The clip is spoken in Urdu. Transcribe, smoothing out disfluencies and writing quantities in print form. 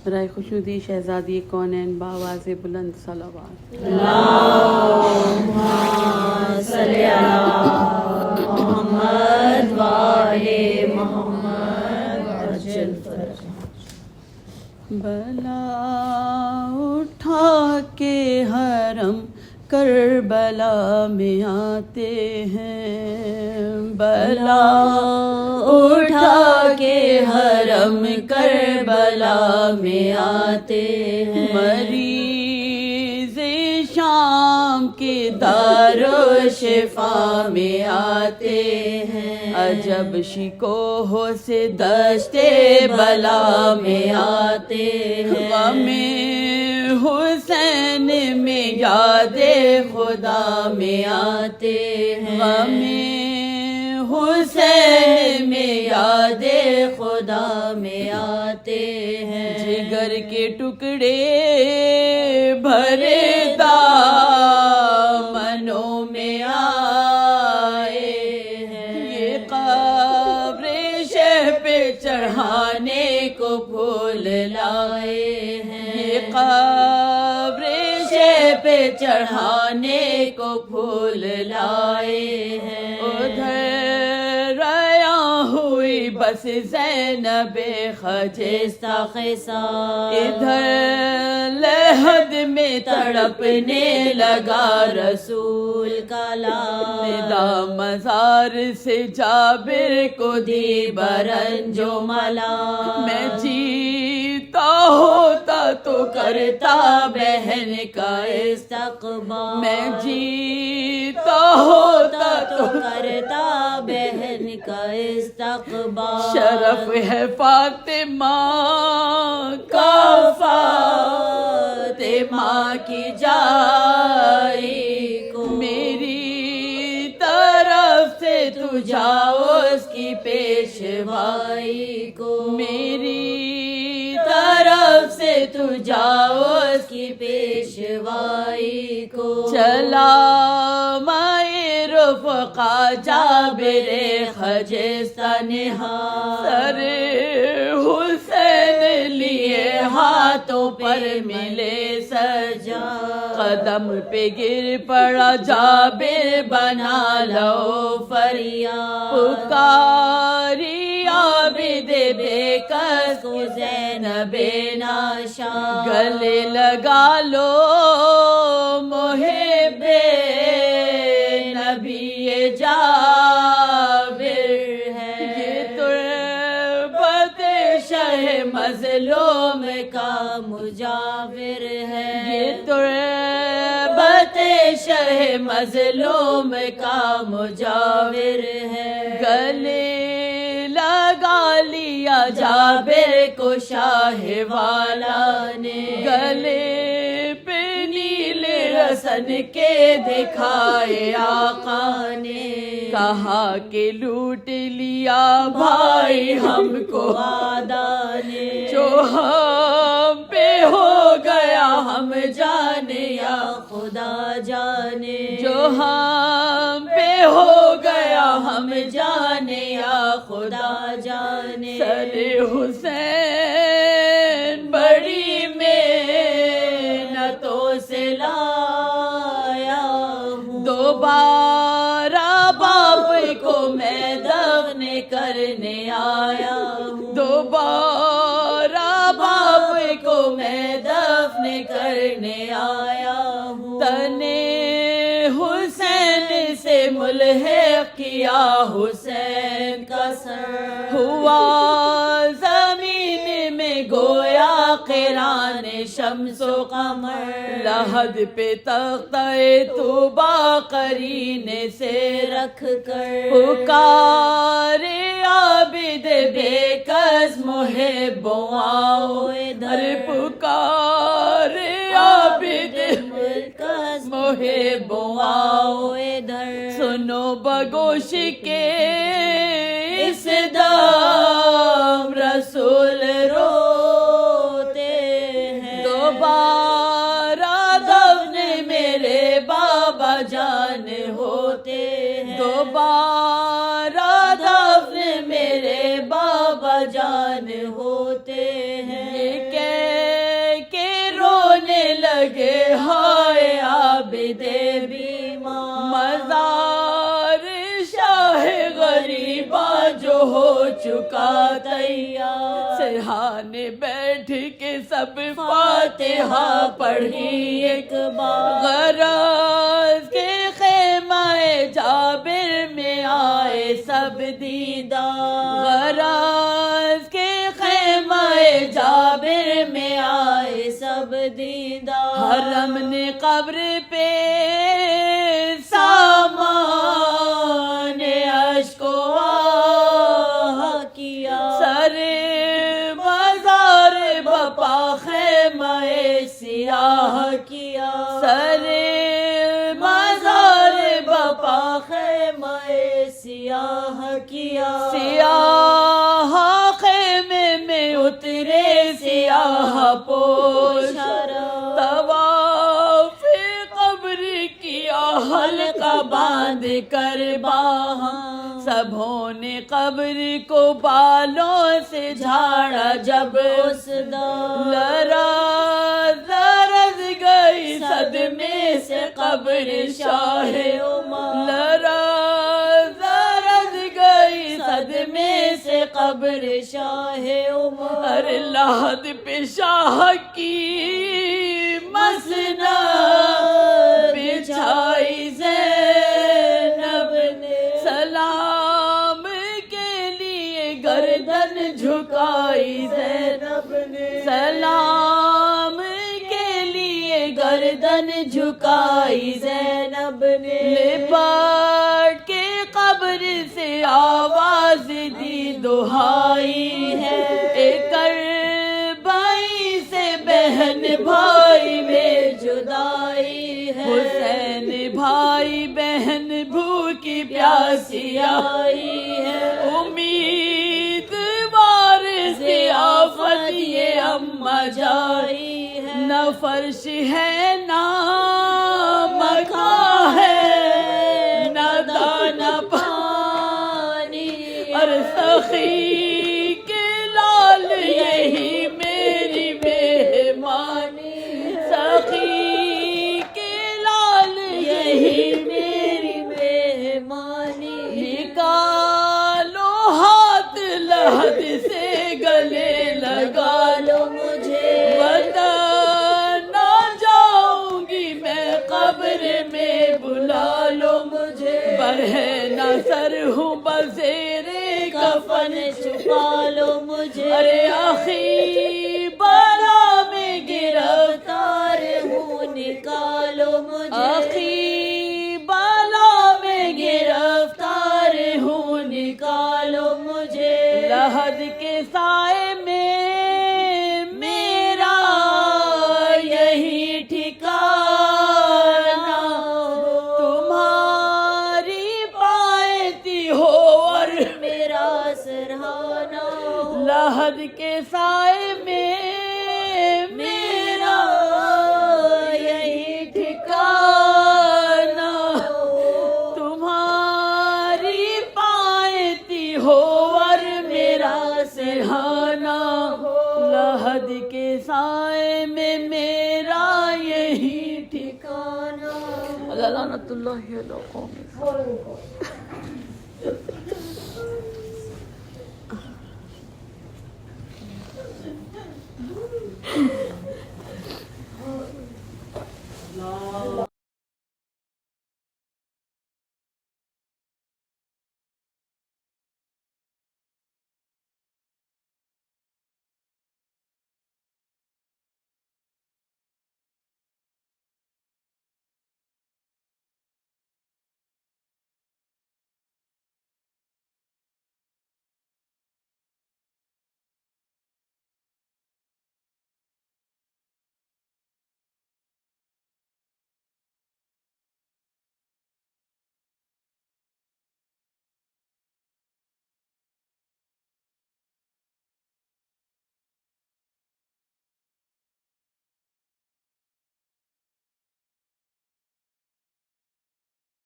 برائے خوشنودی شہزادی کونین بآواز بلند صلوات۔ اللہم صلی علی محمد وآل محمد عجل فرجہ۔ بلا اٹھا کے حرم کربلا میں آتے ہیں، بلا اٹھا کے حرم کربلا میں آتے ہیں، مریض شام کے دار و شفا میں آتے ہیں، عجب شکوہ سے دشتے بلا میں آتے ہیں، غم حسین میں یاد خدا میں آتے ہیں، غم حسین میں یاد خدا میں آتے ہیں، جگر کے ٹکڑے بھرے دامنوں میں آئے ہیں، یہ قبر شہ پہ چڑھانے کو پھول لائے ہیں، یہ قبر شہ پہ چڑھانے کو پھول لائے ہیں، ادھر ہوئی بس زینب خجستہ خیسار، ادھر لحد میں تڑپنے لگا رسول کا لال، ندا مزار سے جابر کو دی برنج و ملا، میں جیتا ہوتا تو کرتا بہن کا استقبال، میں جیتا ہوتا تو کرتا بہن کا استقبال، شرف ہے فاطمہ کا فاطمہ کی جائی کو، میری طرف سے تو جاؤ اس کی پیشوائی کو، میری طرف سے تو جاؤ اس کی پیشوائی کو، چلا مائے رفقا جابر خجستہ نہاد، سر حسین لیے ہاتھوں پر ملے سجا، قدم پہ گر پڑا جابر بنا لو فریاد، پکاری عابد بے کس کو زینب ناشا، گلے لگا لو محب نبی جابر ہے، یہ تربت شہ مظلوم کا مجاور ہے، یہ تربت شہ مظلوم کا مجاور ہے، گلے لگا لیا جابر کو شاہ والا نے، گلے پہ نیل رسن کے دکھائے آقا نے، کہا کہ لوٹ لیا بھائی ہم کو آدھا نے، جو ہم پہ ہو گیا ہم جانے یا خدا جانے، جو ہم پہ ہو گیا ہم جانے یا خدا جانے، سر حسین بڑی محنتوں سے لایا ہوں، دوبارہ باپ کو میں دفن کرنے آیا ہوں، دوبارہ باپ کو میں دفن کرنے آیا ہوں، تنے حسین سے ملحق کیا حسین کا سر، ہوا زمین میں گویا قران شمس و قمر، لحد پہ تختہ طوبا قرینے سے رکھ کر، پکارے عابد بے کس محب آؤ ادھر، پکارے عابد بے کس محب آؤ ادھر، سنو بگوش کے اس دم رسول روتے ہیں، دوبارہ دفن میرے بابا جان ہوتے ہیں، دوبارہ دفن میرے بابا جان ہوتے ہیں، یہ لگے ہائے عابد بیمار، مزار شاہ غریبا جو ہو چکا تیار، سرہانے بیٹھ کے سب فاتحہ پڑھی ایک بار، غراض کے خیمہ جابر میں آئے سب دیدار، غراض کے خیمہ جابر میں آئے سب دیدار، حرم نے قبر پہ سامان اشک و آہ کیا، سر مزار بپا خیمہ سیاہ کیا، سر مزار بپا خیمہ سیاہ کیا، سیاہ خیمے میں اترے سیاہ پوش، طواف قبر کیا حلقہ باندھ کر باہم، سبھوں نے قبر کو بالوں سے جھاڑا جب اس دم، لرز گئی صدمے سے قبر شاہ عمر، لرز گئی صدمے سے قبر شاہ عمر، لحد پہ شاہ کی مسند بچھائی زینب نے، سلام کے لیے گردن جھکائی زینب نے، سلام کے لیے گردن جھکائی زینب نے، لپٹ کے قبر سے آواز دی دہائی ہے، کربائی سے بہن بھائی میں جدائی ہے، حسین بھائی بہن بھوکی پیاسی آئی ہے، امیدوار ضیافت یہ اماں جائی ہے، نہ فرش ہے نہ مکان ہے، نہ دانہ پانی، اور سخی کے لال یہی میری مہمانی، سخی کے لال یہی میری مہمانی، نکالو ہاتھ لحد سے گلے لگا لو مجھے، وطن نہ جاؤں گی میں قبر میں بلا لو مجھے، برہنہ سر ہوں بزیر کفن چھپا لو مجھے، ارے آخی بلا میں گرفتار ہوں نکالو مجھے، آخی بلا میں گرفتار ہوں نکالو مجھے، لحد کے سائے میں میرا یہی ٹھکانہ، تمہاری پائتی ہو اور میرا سرہانہ، لحد کے سائے میں میرا یہی ٹھکانہ، تمہاری پائتی ہو اور میرا سرہانہ، لحد کے سائے میں میرا یہی ٹھکانہ۔ اللہ لعنت اللہ علی قوم۔